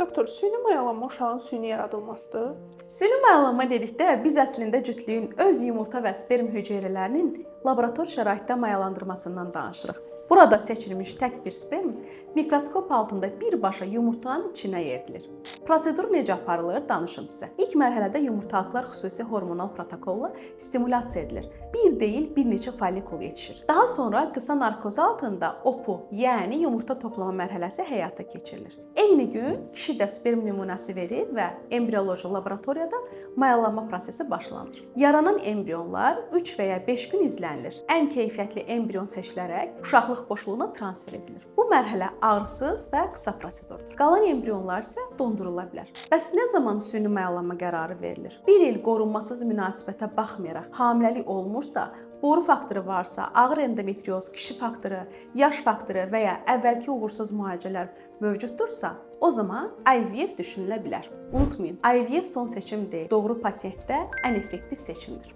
Doktor, süni mayalanma uşağın süni yaradılmasıdır. Süni mayalanma dedikdə biz əslində cütlüyün öz yumurta və sperm hüceyrələrinin laborator şəraitdə mayalandırmasından danışırıq. Burada seçilmiş tək bir sperm mikroskop altında birbaşa yumurtanın içinə yeridilir. Prosedur necə aparılır danışım sizə. İlk mərhələdə yumurtalıqlar xüsusi hormonal protokolla stimulyasiya edilir. Bir deyil, bir neçə follikul yetişir. Daha sonra qısa narkoz altında OPU, yəni yumurta toplama mərhələsi həyata keçirilir. Eyni gün kişi də sperm nümunəsi verir və embrioloji laboratoriyada mayalanma prosesi başlanır. Yaranan embrionlar 3 və ya 5 gün izlənilir. Ən keyfiyyətli embrion seçilərək uşaqlıq boşluğuna transfer edilir. Bu mərhələ ağrısız və qısa prosedurdur. Qalan embrionlar isə dondurula bilər. Bəs nə zaman süni mayalanma qərarı verilir? Bir il qorunmasız münasibətə baxmayaraq hamiləlik olmursa, boru faktoru varsa, ağır endometrioz, kişi faktoru, yaş faktoru və ya əvvəlki uğursuz müalicələr mövcuddursa, o zaman IVF düşünülə bilər. Unutmayın, IVF son seçim deyil, doğru pasientdə ən effektiv seçimdir.